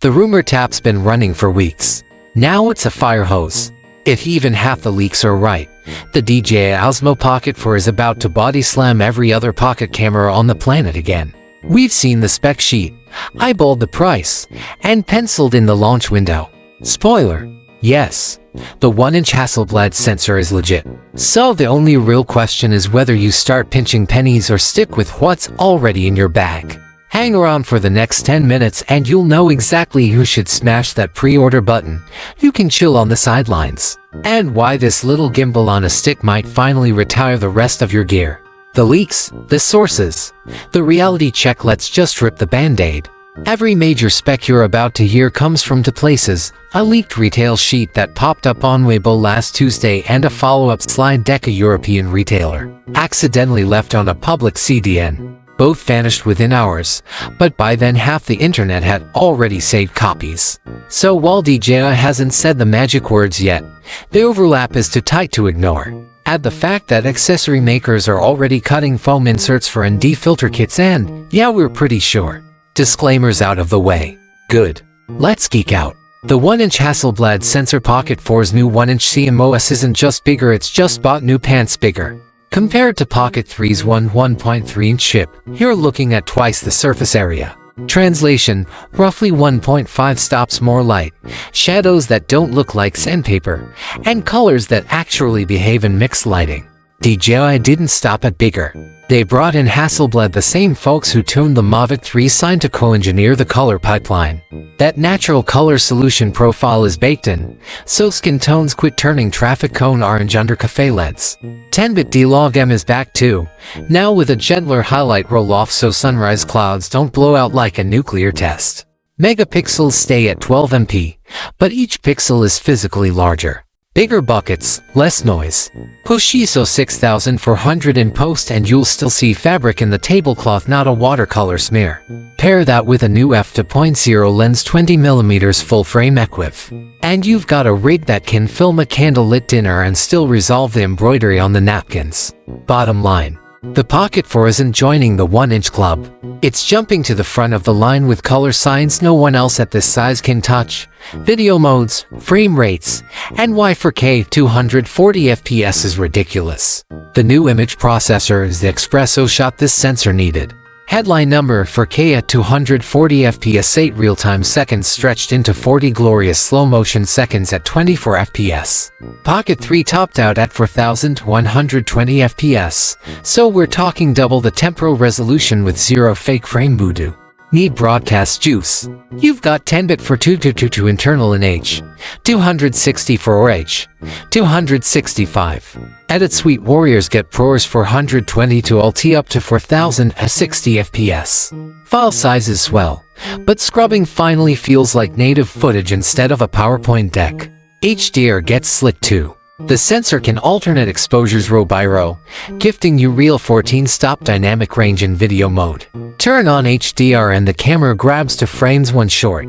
The rumor tap's been running for weeks. Now it's a fire hose. If even half the leaks are right, the DJI OSMO Pocket 4 is about to body slam every other pocket camera on the planet again. We've seen the spec sheet, eyeballed the price, and penciled in the launch window. Spoiler: yes, the 1-inch Hasselblad sensor is legit. So the only real question is whether you start pinching pennies or stick with what's already in your bag. Hang around for the next 10 minutes and you'll know exactly who should smash that pre-order button. You can chill on the sidelines. And why this little gimbal on a stick might finally retire the rest of your gear. The leaks, the sources, the reality check. Let's just rip the band-aid. Every major spec you're about to hear comes from two places: a leaked retail sheet that popped up on Weibo last Tuesday and a follow-up slide deck a European retailer accidentally left on a public CDN. Both vanished within hours, but by then half the internet had already saved copies. So while DJI hasn't said the magic words yet, the overlap is too tight to ignore. Add the fact that accessory makers are already cutting foam inserts for ND filter kits and, yeah, we're pretty sure. Disclaimers out of the way. Good. Let's geek out. The 1-inch Hasselblad Sensor Pocket 4's new 1-inch CMOS isn't just bigger, it's just bought new pants bigger. Compared to Pocket 3's 1.3-inch chip, you're looking at twice the surface area. Translation: roughly 1.5 stops more light, shadows that don't look like sandpaper, and colors that actually behave in mixed lighting. DJI didn't stop at bigger. They brought in Hasselblad, the same folks who tuned the Mavic 3 signed to co-engineer the color pipeline. That natural color solution profile is baked in, so skin tones quit turning traffic cone orange under cafe LEDs. 10-bit D-Log M is back too, now with a gentler highlight roll-off so sunrise clouds don't blow out like a nuclear test. Megapixels stay at 12 MP, but each pixel is physically larger. Bigger buckets, less noise. Push ISO 6400 in post and you'll still see fabric in the tablecloth, not a watercolor smear. Pair that with a new f2.0 lens, 20mm full frame equiv, and you've got a rig that can film a candlelit dinner and still resolve the embroidery on the napkins. Bottom line: the Pocket 4 isn't joining the 1-inch club. It's jumping to the front of the line with color science no one else at this size can touch, video modes, frame rates, and why 4K 240 FPS is ridiculous. The new image processor is the espresso shot this sensor needed. Headline number: 4K at 240 FPS, 8 real-time seconds stretched into 40 glorious slow-motion seconds at 24 FPS. Pocket 3 topped out at 4120 FPS, so we're talking double the temporal resolution with zero fake frame voodoo. Need broadcast juice? You've got 10-bit for 2222 internal in H, 260 for OH, 265. Edit Sweet Warriors get ProRes 420 to LT up to 4060 FPS. File sizes swell, but scrubbing finally feels like native footage instead of a PowerPoint deck. HDR gets slick too. The sensor can alternate exposures row by row, gifting you real 14-stop dynamic range in video mode. Turn on HDR and the camera grabs two frames, one short,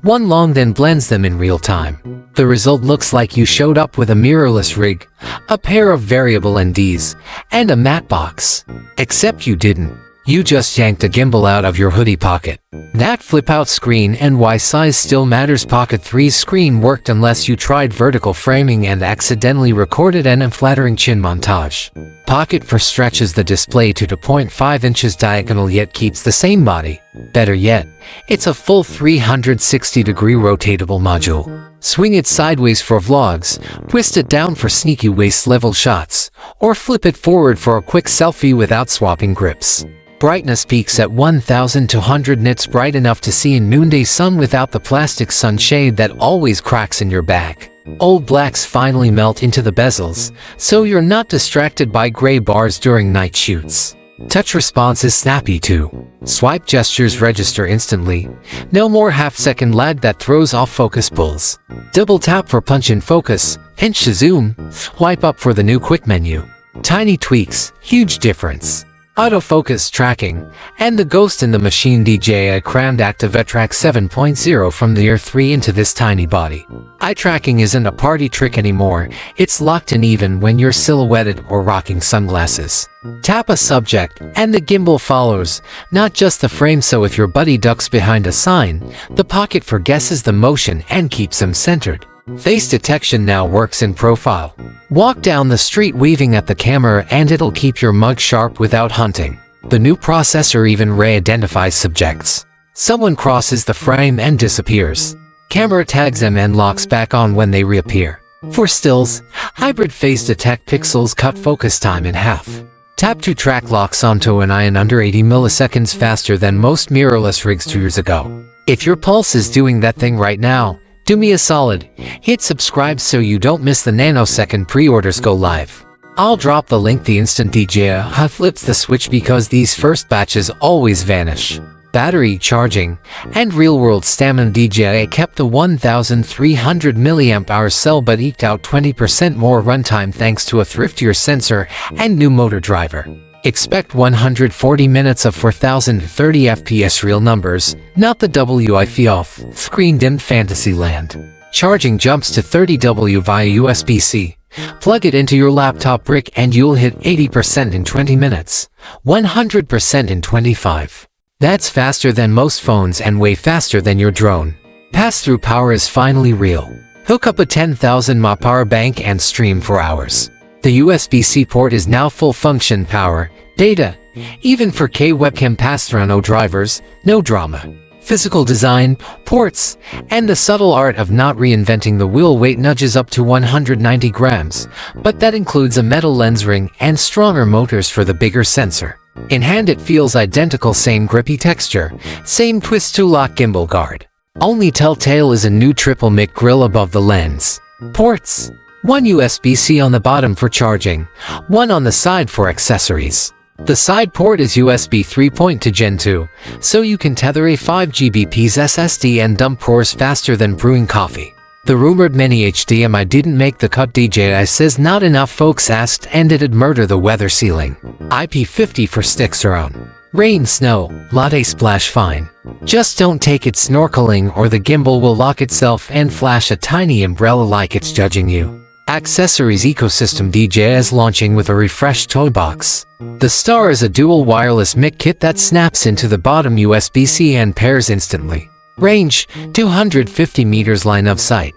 one long, then blends them in real time. The result looks like you showed up with a mirrorless rig, a pair of variable NDs, and a matte box. Except you didn't. You just yanked a gimbal out of your hoodie pocket. That flip-out screen and why size still matters. Pocket 3's screen worked unless you tried vertical framing and accidentally recorded an unflattering chin montage. Pocket 4 stretches the display to 2.5 inches diagonal yet keeps the same body. Better yet, it's a full 360-degree rotatable module. Swing it sideways for vlogs, twist it down for sneaky waist-level shots, or flip it forward for a quick selfie without swapping grips. Brightness peaks at 1200 nits, bright enough to see in noonday sun without the plastic sunshade that always cracks in your back. Old blacks finally melt into the bezels, so you're not distracted by gray bars during night shoots. Touch response is snappy too. Swipe gestures register instantly. No more half-second lag that throws off focus pulls. Double tap for punch in focus, pinch to zoom, swipe up for the new quick menu. Tiny tweaks, huge difference. autofocus tracking, and the ghost in the machine. DJI crammed active Track 7.0 from the Air 3 into this tiny body. Eye tracking isn't a party trick anymore, it's locked in even when you're silhouetted or rocking sunglasses. Tap a subject, and the gimbal follows, not just the frame. So if your buddy ducks behind a sign, the Pocket guesses the motion and keeps him centered. Face detection now works in profile. Walk down the street waving at the camera and it'll keep your mug sharp without hunting. The new processor even re-identifies subjects. Someone crosses the frame and disappears. Camera tags them and locks back on when they reappear. For stills, hybrid face detect pixels cut focus time in half. Tap to track locks onto an eye in under 80 milliseconds faster than most mirrorless rigs 2 years ago. If your Pulse is doing that thing right now, do me a solid, hit subscribe so you don't miss the nanosecond pre-orders go live. I'll drop the link the instant DJI flips the switch because these first batches always vanish. Battery charging and real-world stamina. DJI kept the 1300 mAh cell but eked out 20% more runtime thanks to a thriftier sensor and new motor driver. Expect 140 minutes of 4030 FPS real numbers, not the WIF off-screen dimmed fantasy land. Charging jumps to 30W via USB-C. Plug it into your laptop brick and you'll hit 80% in 20 minutes, 100% in 25. That's faster than most phones and way faster than your drone. Pass-through power is finally real. Hook up a 10,000 mAh power bank and stream for hours. The USB-C port is now full-function power, data, even 4K webcam pass-through. No drivers, no drama. Physical design, ports, and the subtle art of not reinventing the wheel. Weight nudges up to 190 grams, but that includes a metal lens ring and stronger motors for the bigger sensor. In hand it feels identical, same grippy texture, same twist to lock gimbal guard. Only telltale is a new triple mic grill above the lens. Ports. One USB-C on the bottom for charging, one on the side for accessories. The side port is USB 3.2 to Gen 2, so you can tether a 5GBps SSD and dump cores faster than brewing coffee. The rumored mini HDMI didn't make the cut. DJI says not enough folks asked and it'd murder the weather sealing. IP50 for sticks around. Rain, snow, latte splash fine. Just don't take it snorkeling or the gimbal will lock itself and flash a tiny umbrella like it's judging you. Accessories ecosystem. DJI is launching with a refreshed toy box. The Star is a dual wireless mic kit that snaps into the bottom USB-C and pairs instantly. Range, 250 meters line of sight.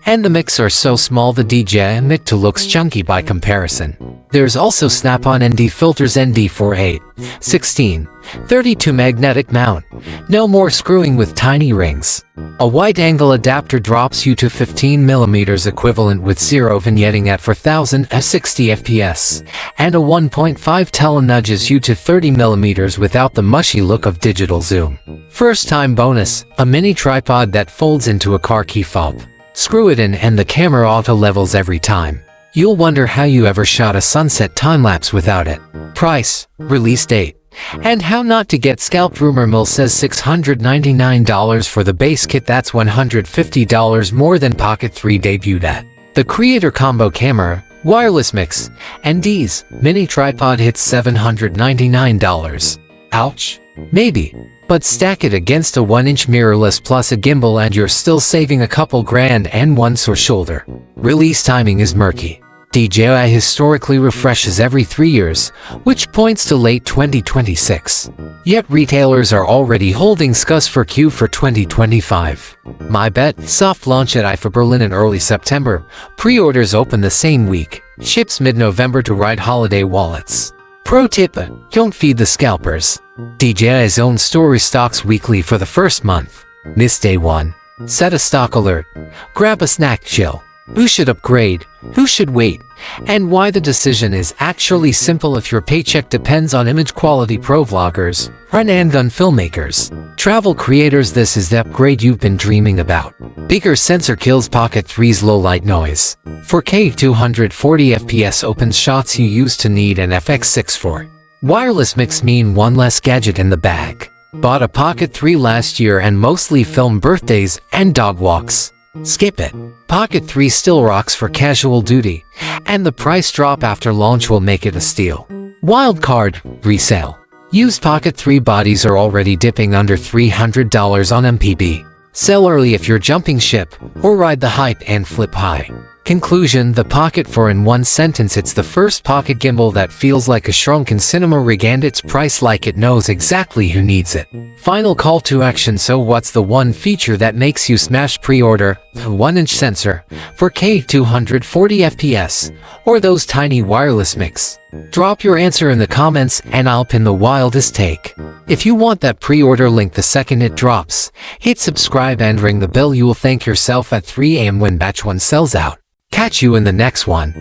And the mics are so small the DJI mic looks chunky by comparison. There's also snap-on ND filters. ND for 8, 16, 32 magnetic mount. No more screwing with tiny rings. A wide-angle adapter drops you to 15mm equivalent with zero vignetting at 4060 FPS, and a 1.5 tele nudges you to 30mm without the mushy look of digital zoom. First-time bonus, a mini tripod that folds into a car key fob. Screw it in and the camera auto-levels every time. You'll wonder how you ever shot a sunset time-lapse without it. Price, release date, and how not to get scalped. Rumor mill says $699 for the base kit. That's $150 more than Pocket 3 debuted at. The Creator Combo Camera, Wireless Mix, and D's Mini Tripod hits $799. Ouch? Maybe. But stack it against a 1-inch mirrorless plus a gimbal and you're still saving a couple grand and one sore shoulder. Release timing is murky. DJI historically refreshes every 3 years, which points to late 2026. Yet retailers are already holding SKUs for queue for 2025. My bet, soft launch at IFA Berlin in early September, pre-orders open the same week, ships mid-November to ride holiday wallets. Pro tip, don't feed the scalpers. DJI's own store restocks weekly for the first month. Miss day 1. Set a stock alert. Grab a snack, chill. Who should upgrade? Who should wait? And why? The decision is actually simple if your paycheck depends on image quality. Pro vloggers, run and gun filmmakers, travel creators, this is the upgrade you've been dreaming about. Bigger sensor kills Pocket 3's low light noise. 4K 240 FPS opens shots you used to need an FX6 for. Wireless mix mean one less gadget in the bag. Bought a Pocket 3 last year and mostly film birthdays and dog walks. Skip it. Pocket 3 still rocks for casual duty, and the price drop after launch will make it a steal. Wildcard resale. Used Pocket 3 bodies are already dipping under $300 on MPB. Sell early if you're jumping ship, or ride the hype and flip high. Conclusion: the Pocket 4. In one sentence, it's the first pocket gimbal that feels like a shrunken cinema rig, and it's priced like it knows exactly who needs it. Final call to action: so what's the one feature that makes you smash pre-order? The 1-inch sensor, 4K 240 FPS, or those tiny wireless mics? Drop your answer in the comments and I'll pin the wildest take. If you want that pre-order link the second it drops, hit subscribe and ring the bell. You will thank yourself at 3 AM when batch 1 sells out. Catch you in the next one.